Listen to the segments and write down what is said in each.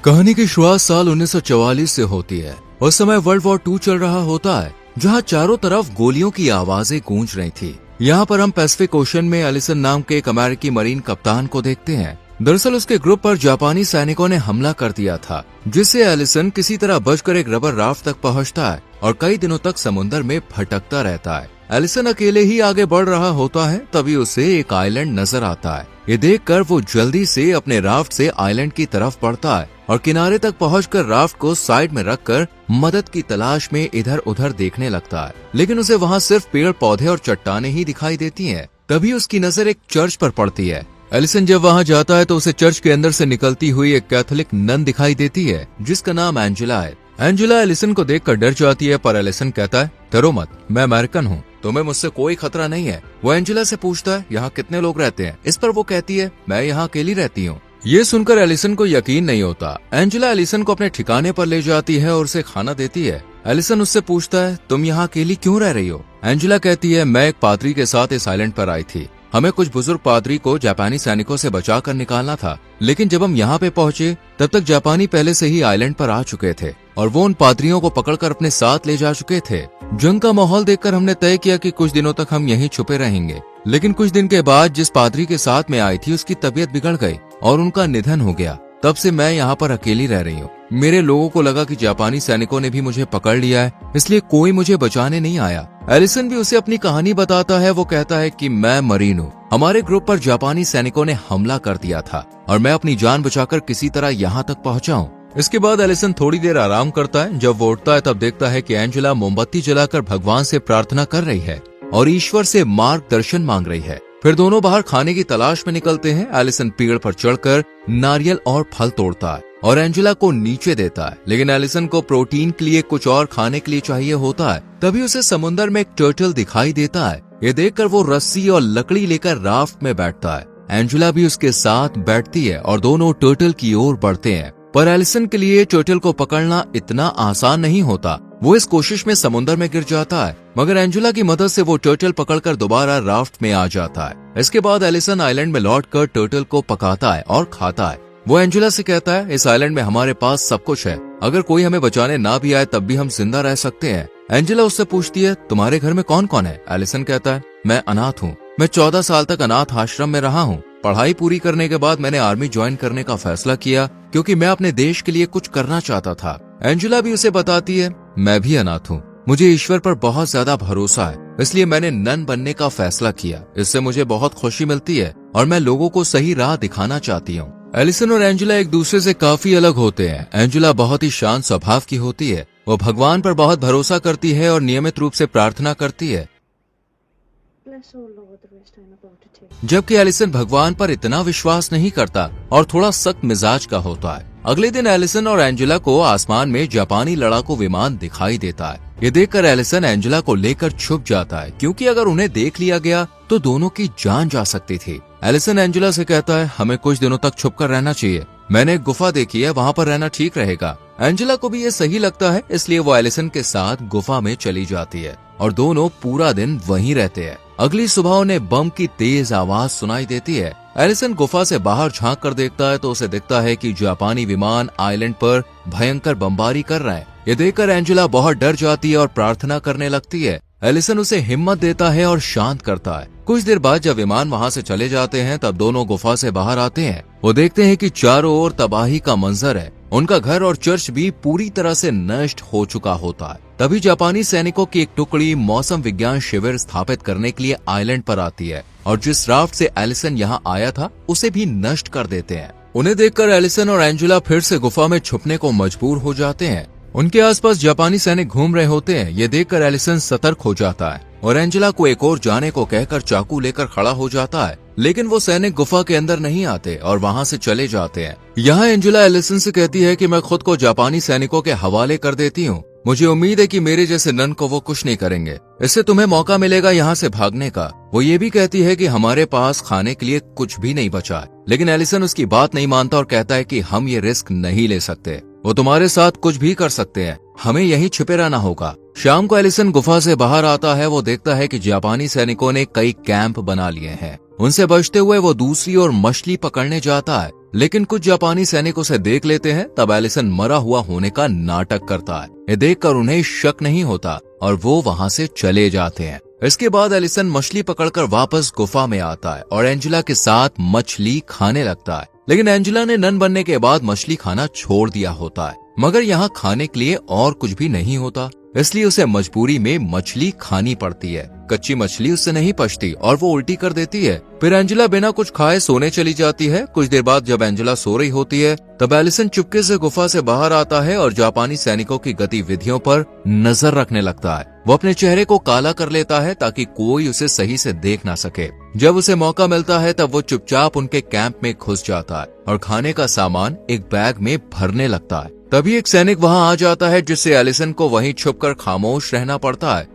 कहानी की शुरुआत साल 1944 से होती है। उस समय वर्ल्ड वॉर 2 चल रहा होता है, जहां चारों तरफ गोलियों की आवाजें गूंज रही थी। यहाँ पर हम पैसिफिक ओशन में एलिसन नाम के एक अमेरिकी मरीन कप्तान को देखते हैं। दरअसल उसके ग्रुप पर जापानी सैनिकों ने हमला कर दिया था, जिससे एलिसन किसी तरह बचकर एक रबर राफ्ट तक पहुँचता है और कई दिनों तक समुद्र में भटकता रहता है। एलिसन अकेले ही आगे बढ़ रहा होता है, तभी उसे एक आइलैंड नजर आता है। ये देखकर वो जल्दी से अपने राफ्ट से आइलैंड की तरफ बढ़ता है और किनारे तक पहुंचकर राफ्ट को साइड में रखकर मदद की तलाश में इधर उधर देखने लगता है। लेकिन उसे वहाँ सिर्फ पेड़ पौधे और चट्टानें ही दिखाई देती हैं। तभी उसकी नजर एक चर्च पर पड़ती है। एलिसन जब वहाँ जाता है तो उसे चर्च के अंदर से निकलती हुई एक कैथोलिक नन दिखाई देती है, जिसका नाम एंजेला है। एंजेला एलिसन को देखकर डर जाती है, पर एलिसन कहता है, डरो मत, मैं अमेरिकन हूँ, तुम्हें मुझसे कोई खतरा नहीं है। वो एंजेला से पूछता है, यहाँ कितने लोग रहते हैं? इस पर वो कहती है, मैं यहाँ अकेली रहती हूँ। ये सुनकर एलिसन को यकीन नहीं होता। एंजेला एलिसन को अपने ठिकाने पर ले जाती है और उसे खाना देती है। एलिसन उससे पूछता है, तुम यहाँ अकेली क्यों रह रही हो? एंजेला कहती है, मैं एक पादरी के साथ इस आइलैंड पर आई थी। हमें कुछ बुजुर्ग पादरी को जापानी सैनिकों से बचाकर निकालना था, लेकिन जब हम यहाँ पे पहुँचे तब तक जापानी पहले से ही आइलैंड पर आ चुके थे और वो उन पादरियों को पकड़कर अपने साथ ले जा चुके थे। जंग का माहौल देखकर हमने तय किया कि कुछ दिनों तक हम यहीं छुपे रहेंगे, लेकिन कुछ दिन के बाद जिस पादरी के साथ में आई थी उसकी तबीयत बिगड़ गई और उनका निधन हो गया। तब से मैं यहाँ पर अकेली रह रही हूँ। मेरे लोगों को लगा कि जापानी सैनिकों ने भी मुझे पकड़ लिया है, इसलिए कोई मुझे बचाने नहीं आया। एलिसन भी उसे अपनी कहानी बताता है। वो कहता है कि मैं मरीन हूँ, हमारे ग्रुप पर जापानी सैनिकों ने हमला कर दिया था और मैं अपनी जान बचाकर किसी तरह यहाँ तक पहुँचा हूँ। इसके बाद एलिसन थोड़ी देर आराम करता है। जब वो उठता है तब देखता है कि एंजेला मोमबत्ती जलाकर भगवान से प्रार्थना कर रही है और ईश्वर से मार्गदर्शन मांग रही है। फिर दोनों बाहर खाने की तलाश में निकलते हैं। एलिसन पेड़ पर चढ़कर नारियल और फल तोड़ता है और एंजेला को नीचे देता है, लेकिन एलिसन को प्रोटीन के लिए कुछ और खाने के लिए चाहिए होता है। तभी उसे समुद्र में एक टर्टल दिखाई देता है। ये देखकर वो रस्सी और लकड़ी लेकर राफ्ट में बैठता है। एंजेला भी उसके साथ बैठती है और दोनों टर्टल की ओर बढ़ते हैं। पर एलिसन के लिए टर्टल को पकड़ना इतना आसान नहीं होता। वो इस कोशिश में समुद्र में गिर जाता है, मगर एंजेला की मदद से वो टर्टल पकड़कर दोबारा राफ्ट में आ जाता है। इसके बाद एलिसन आइलैंड में लौटकर टर्टल को पकाता है और खाता है। वो एंजेला से कहता है, इस आइलैंड में हमारे पास सब कुछ है, अगर कोई हमें बचाने ना भी आए तब भी हम जिंदा रह सकते हैं। एंजेला उससे पूछती है, तुम्हारे घर में कौन कौन है? एलिसन कहता है, मैं अनाथ हूँ, मैं 14 साल तक अनाथ आश्रम में रहा हूँ। पढ़ाई पूरी करने के बाद मैंने आर्मी ज्वाइन करने का फैसला किया, क्योंकि मैं अपने देश के लिए कुछ करना चाहता था। एंजेला भी उसे बताती है, मैं भी अनाथ हूँ, मुझे ईश्वर पर बहुत ज्यादा भरोसा है, इसलिए मैंने नन बनने का फैसला किया। इससे मुझे बहुत खुशी मिलती है और मैं लोगों को सही राह दिखाना चाहती हूँ। एलिसन और एंजेला एक दूसरे से काफी अलग होते हैं। एंजेला बहुत ही शांत स्वभाव की होती है। वो भगवान पर बहुत भरोसा करती है और नियमित रूप से प्रार्थना करती है, जबकि एलिसन भगवान पर इतना विश्वास नहीं करता और थोड़ा सख्त मिजाज का होता है। अगले दिन एलिसन और एंजेला को आसमान में जापानी लड़ाकू विमान दिखाई देता है। ये देखकर एलिसन एंजेला को लेकर छुप जाता है, क्योंकि अगर उन्हें देख लिया गया तो दोनों की जान जा सकती थी। एलिसन एंजेला से कहता है, हमें कुछ दिनों तक छुप कर रहना चाहिए, मैंने एक गुफा देखी है, वहाँ पर रहना ठीक रहेगा। एंजेला को भी ये सही लगता है, इसलिए वो एलिसन के साथ गुफा में चली जाती है और दोनों पूरा दिन वहीं रहते हैं। अगली सुबह उन्हें बम की तेज आवाज सुनाई देती है। एलिसन गुफा से बाहर झांक कर देखता है तो उसे दिखता है कि जापानी विमान आइलैंड पर भयंकर बमबारी कर रहे हैं। ये देखकर एंजेला बहुत डर जाती है और प्रार्थना करने लगती है। एलिसन उसे हिम्मत देता है और शांत करता है। कुछ देर बाद जब विमान वहाँ से चले जाते हैं तब दोनों गुफा से बाहर आते हैं। वो देखते हैं कि चारों ओर तबाही का मंजर है। उनका घर और चर्च भी पूरी तरह से नष्ट हो चुका होता है। तभी जापानी सैनिकों की एक टुकड़ी मौसम विज्ञान शिविर स्थापित करने के लिए आइलैंड पर आती है और जिस राफ्ट से एलिसन यहाँ आया था उसे भी नष्ट कर देते हैं। उन्हें देखकर एलिसन और एंजेला फिर से गुफा में छुपने को मजबूर हो जाते हैं। उनके आसपास जापानी सैनिक घूम रहे होते हैं। ये देखकर एलिसन सतर्क हो जाता है और एंजेला को एक और जाने को कहकर चाकू लेकर खड़ा हो जाता है, लेकिन वो सैनिक गुफा के अंदर नहीं आते और वहाँ से चले जाते हैं। यहाँ एंजेला एलिसन से कहती है कि मैं खुद को जापानी सैनिकों के हवाले कर देती हूँ, मुझे उम्मीद है कि मेरे जैसे नन को वो कुछ नहीं करेंगे, इससे तुम्हें मौका मिलेगा यहाँ से भागने का। वो ये भी कहती है कि हमारे पास खाने के लिए कुछ भी नहीं बचा है, लेकिन एलिसन उसकी बात नहीं मानता और कहता है कि हम ये रिस्क नहीं ले सकते, वो तुम्हारे साथ कुछ भी कर सकते हैं, हमें यहीं छिपे रहना होगा। शाम को एलिसन गुफा से बाहर आता है। वो देखता है कि जापानी सैनिकों ने कई कैंप बना लिए हैं। उनसे बचते हुए वो दूसरी ओर मछली पकड़ने जाता है, लेकिन कुछ जापानी सैनिक उसे देख लेते हैं। तब एलिसन मरा हुआ होने का नाटक करता है। ये देखकर उन्हें शक नहीं होता और वो वहां से चले जाते हैं। इसके बाद एलिसन मछली पकड़कर वापस गुफा में आता है और एंजेला के साथ मछली खाने लगता है। लेकिन एंजेला ने नन बनने के बाद मछली खाना छोड़ दिया होता है, मगर यहाँ खाने के लिए और कुछ भी नहीं होता, इसलिए उसे मजबूरी में मछली खानी पड़ती है। कच्ची मछली उससे नहीं पचती और वो उल्टी कर देती है। फिर एंजेला बिना कुछ खाए सोने चली जाती है। कुछ देर बाद जब एंजेला सो रही होती है तब एलिसन चुपके से गुफा से बाहर आता है और जापानी सैनिकों की गतिविधियों पर नजर रखने लगता है। वो अपने चेहरे को काला कर लेता है ताकि कोई उसे सही से देख ना सके। जब उसे मौका मिलता है तब वो चुपचाप उनके कैंप में घुस जाता है और खाने का सामान एक बैग में भरने लगता है। तभी एक सैनिक वहां आ जाता है, जिससे एलिसन को वहीं छुपकर खामोश रहना पड़ता है।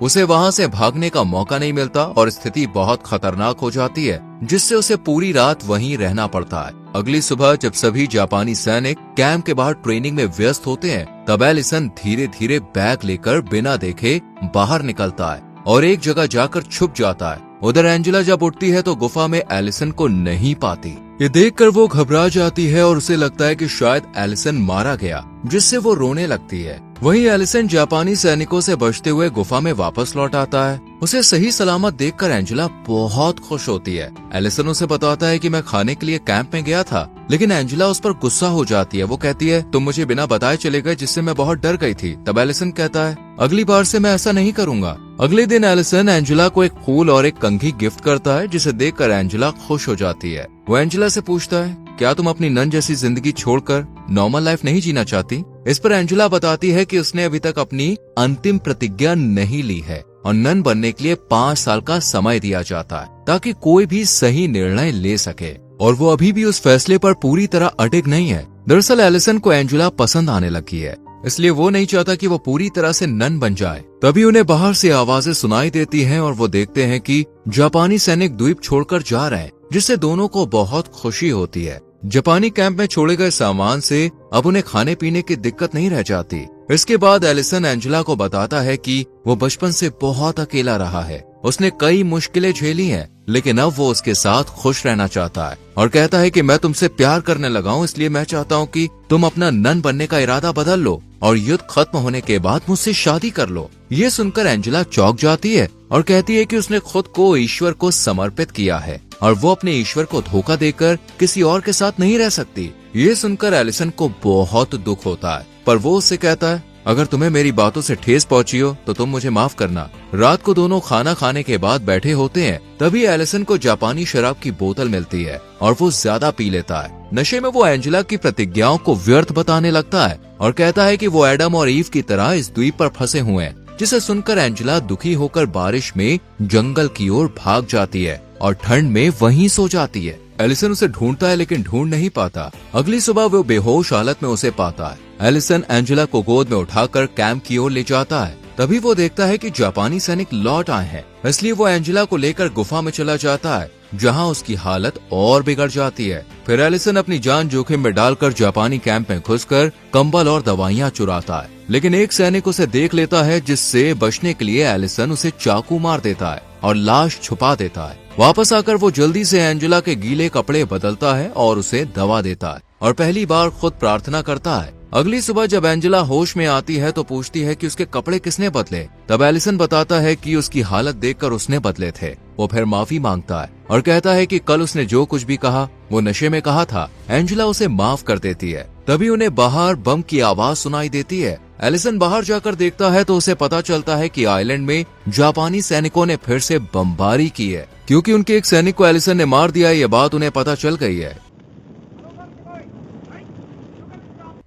उसे वहां से भागने का मौका नहीं मिलता और स्थिति बहुत खतरनाक हो जाती है, जिससे उसे पूरी रात वहीं रहना पड़ता है। अगली सुबह जब सभी जापानी सैनिक कैंप के बाहर ट्रेनिंग में व्यस्त होते हैं, तब एलिसन धीरे धीरे बैग लेकर बिना देखे बाहर निकलता है और एक जगह जाकर छुप जाता है। उधर एंजेला जब उठती है तो गुफा में एलिसन को नहीं पाती। ये देखकर वो घबरा जाती है और उसे लगता है कि शायद एलिसन मारा गया, जिससे वो रोने लगती है। वहीं एलिसन जापानी सैनिकों से बचते हुए गुफा में वापस लौट आता है। उसे सही सलामत देखकर एंजेला बहुत खुश होती है। एलिसन उसे बताता है कि मैं खाने के लिए कैंप में गया था, लेकिन एंजेला उस पर गुस्सा हो जाती है। वो कहती है, तुम मुझे बिना बताए चले गए, जिससे मैं बहुत डर गई थी। तब एलिसन कहता है, अगली बार से मैं ऐसा नहीं करूंगा। अगले दिन एलिसन एंजेला को एक फूल और एक कंघी गिफ्ट करता है, जिसे देखकर एंजेला खुश हो जाती है। वो एंजेला से पूछता है, क्या तुम अपनी नन जैसी जिंदगी छोड़कर नॉर्मल लाइफ नहीं जीना चाहती? इस पर एंजेला बताती है कि उसने अभी तक अपनी अंतिम प्रतिज्ञा नहीं ली है और नन बनने के लिए 5 साल का समय दिया जाता है, ताकि कोई भी सही निर्णय ले सके, और वो अभी भी उस फैसले पर पूरी तरह अडिग नहीं है। दरअसल एलिसन को एंजेला पसंद आने लगी है, इसलिए वो नहीं चाहता कि वो पूरी तरह से नन बन जाए। तभी उन्हें बाहर से आवाजें सुनाई देती हैं और वो देखते हैं कि जापानी सैनिक द्वीप छोड़कर जा रहे हैं, जिससे दोनों को बहुत खुशी होती है। जापानी कैंप में छोड़े गए सामान से अब उन्हें खाने पीने की दिक्कत नहीं रह जाती। इसके बाद एलिसन एंजेला को बताता है कि वो बचपन से बहुत अकेला रहा है। उसने कई मुश्किलें झेली हैं, लेकिन अब वो उसके साथ खुश रहना चाहता है और कहता है कि मैं तुमसे प्यार करने लगा हूँ, इसलिए मैं चाहता हूँ कि तुम अपना नन बनने का इरादा बदल लो और युद्ध खत्म होने के बाद मुझसे शादी कर लो। ये सुनकर एंजेला चौंक जाती है और कहती है कि उसने खुद को ईश्वर को समर्पित किया है और वो अपने ईश्वर को धोखा देकर किसी और के साथ नहीं रह सकती। ये सुनकर एलिसन को बहुत दुख होता है, पर वो उससे कहता है, अगर तुम्हें मेरी बातों से ठेस पहुंची हो तो तुम मुझे माफ करना। रात को दोनों खाना खाने के बाद बैठे होते हैं, तभी एलिसन को जापानी शराब की बोतल मिलती है और वो ज्यादा पी लेता है। नशे में वो एंजेला की प्रतिज्ञाओं को व्यर्थ बताने लगता है और कहता है कि वो एडम और ईव की तरह इस द्वीप पर फंसे हुए हैं, जिसे सुनकर एंजेला दुखी होकर बारिश में जंगल की ओर भाग जाती है और ठंड में वहीं सो जाती है। एलिसन उसे ढूंढता है लेकिन ढूंढ नहीं पाता। अगली सुबह वो बेहोश हालत में उसे पाता है। एलिसन एंजेला को गोद में उठाकर कैंप की ओर ले जाता है। तभी वो देखता है कि जापानी सैनिक लौट आए हैं, इसलिए वो एंजेला को लेकर गुफा में चला जाता है, जहां उसकी हालत और बिगड़ जाती है। फिर एलिसन अपनी जान जोखिम में डालकर जापानी कैंप में घुसकर कंबल और दवाइयां चुराता है, लेकिन एक सैनिक उसे देख लेता है, जिससे बचने के लिए एलिसन उसे चाकू मार देता है और लाश छुपा देता है। वापस आकर वो जल्दी से एंजेला के गीले कपड़े बदलता है और उसे दवा देता है और पहली बार खुद प्रार्थना करता है। अगली सुबह जब एंजेला होश में आती है तो पूछती है कि उसके कपड़े किसने बदले। तब एलिसन बताता है कि उसकी हालत देखकर उसने बदले थे। वो फिर माफी मांगता है और कहता है कि कल उसने जो कुछ भी कहा वो नशे में कहा था। एंजेला उसे माफ कर देती है। तभी उन्हें बाहर बम की आवाज सुनाई देती है। एलिसन बाहर जाकर देखता है तो उसे पता चलता है कि आइलैंड में जापानी सैनिकों ने फिर से बमबारी की है, क्योंकि उनके एक सैनिक को एलिसन ने मार दिया। ये बात उन्हें पता चल गई है,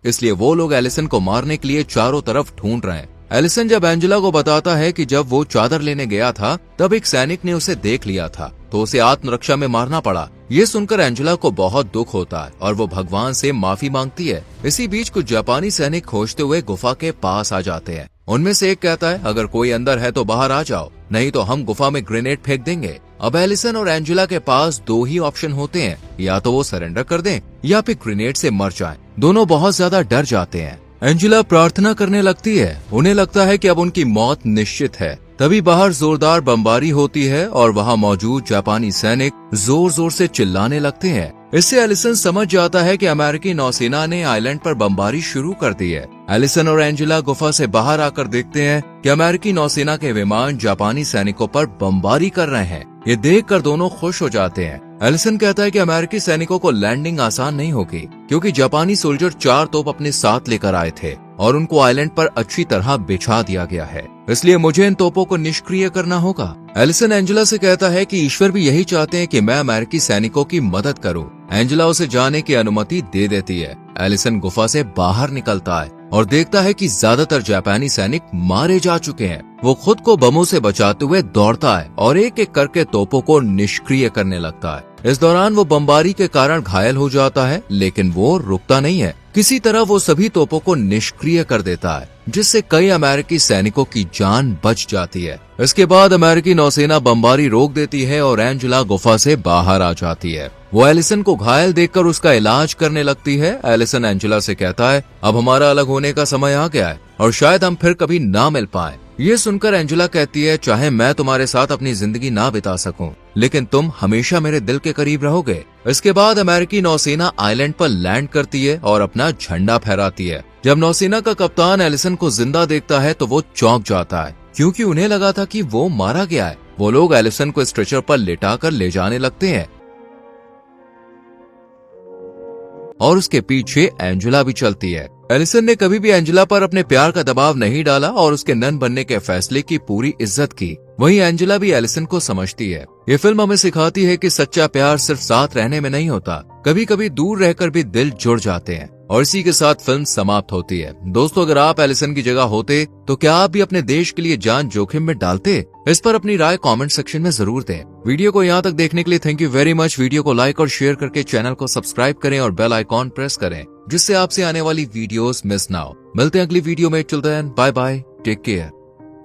इसलिए वो लोग एलिसन को मारने के लिए चारों तरफ ढूंढ रहे हैं। एलिसन जब एंजेला को बताता है कि जब वो चादर लेने गया था तब एक सैनिक ने उसे देख लिया था, तो उसे आत्मरक्षा में मारना पड़ा। ये सुनकर एंजेला को बहुत दुख होता है और वो भगवान से माफी मांगती है। इसी बीच कुछ जापानी सैनिक खोजते हुए गुफा के पास आ जाते हैं। उनमें से एक कहता है, अगर कोई अंदर है तो बाहर आ जाओ, नहीं तो हम गुफा में ग्रेनेड फेंक देंगे। अब एलिसन और एंजेला के पास 2 ही ऑप्शन होते हैं, या तो वो सरेंडर कर दें या फिर ग्रेनेड से मर जाएं। दोनों बहुत ज्यादा डर जाते हैं। एंजेला प्रार्थना करने लगती है। उन्हें लगता है कि अब उनकी मौत निश्चित है। तभी बाहर जोरदार बमबारी होती है और वहाँ मौजूद जापानी सैनिक जोर जोर से चिल्लाने लगते हैं। इससे एलिसन समझ जाता है कि अमेरिकी नौसेना ने आइलैंड पर बमबारी शुरू कर दी है। एलिसन और एंजेला गुफा से बाहर आकर देखते हैं कि अमेरिकी नौसेना के विमान जापानी सैनिकों पर बमबारी कर रहे हैं। ये देखकर दोनों खुश हो जाते हैं। एलिसन कहता है कि अमेरिकी सैनिकों को लैंडिंग आसान नहीं होगी, क्योंकि जापानी सोल्जर 4 तोप अपने साथ लेकर आए थे और उनको आइलैंड पर अच्छी तरह बिछा दिया गया है, इसलिए मुझे इन तोपों को निष्क्रिय करना होगा। एलिसन एंजेला से कहता है कि ईश्वर भी यही चाहते हैं कि मैं अमेरिकी सैनिकों की मदद करूं। एंजेला उसे जाने की अनुमति दे देती है। एलिसन गुफा से बाहर निकलता है और देखता है कि ज्यादातर जापानी सैनिक मारे जा चुके हैं। वो खुद को बमों से बचाते हुए दौड़ता है और एक एक करके तोपों को निष्क्रिय करने लगता है। इस दौरान वो बमबारी के कारण घायल हो जाता है, लेकिन वो रुकता नहीं है। किसी तरह वो सभी तोपों को निष्क्रिय कर देता है, जिससे कई अमेरिकी सैनिकों की जान बच जाती है। इसके बाद अमेरिकी नौसेना बमबारी रोक देती है और एंजेला गुफा से बाहर आ जाती है। वो एलिसन को घायल देखकर उसका इलाज करने लगती है। एलिसन एंजेला से कहता है, अब हमारा अलग होने का समय आ गया है और शायद हम फिर कभी ना मिल पाएं। ये सुनकर एंजेला कहती है, चाहे मैं तुम्हारे साथ अपनी जिंदगी ना बिता सकूं, लेकिन तुम हमेशा मेरे दिल के करीब रहोगे। इसके बाद अमेरिकी नौसेना आइलैंड पर लैंड करती है और अपना झंडा फहराती है। जब नौसेना का कप्तान एलिसन को जिंदा देखता है तो वो चौंक जाता है, क्योंकि उन्हें लगा था कि वो मारा गया है। वो लोग एलिसन को स्ट्रेचर पर लिटाकर ले जाने लगते हैं और उसके पीछे एंजेला भी चलती है। एलिसन ने कभी भी एंजेला पर अपने प्यार का दबाव नहीं डाला और उसके नन बनने के फैसले की पूरी इज्जत की। वहीं एंजेला भी एलिसन को समझती है। ये फिल्म हमें सिखाती है कि सच्चा प्यार सिर्फ साथ रहने में नहीं होता, कभी कभी दूर रहकर भी दिल जुड़ जाते हैं। और इसी के साथ फिल्म समाप्त होती है। दोस्तों, अगर आप एलिसन की जगह होते तो क्या आप भी अपने देश के लिए जान जोखिम में डालते? इस पर अपनी राय कमेंट सेक्शन में जरूर दें। वीडियो को यहाँ तक देखने के लिए thank you very much. Video को लाइक और शेयर करके चैनल को सब्सक्राइब करें और बेल आइकॉन प्रेस करें, जिससे आपसे आने वाली वीडियोस मिस ना हो। मिलते हैं अगली वीडियो में। Till then bye bye, take care.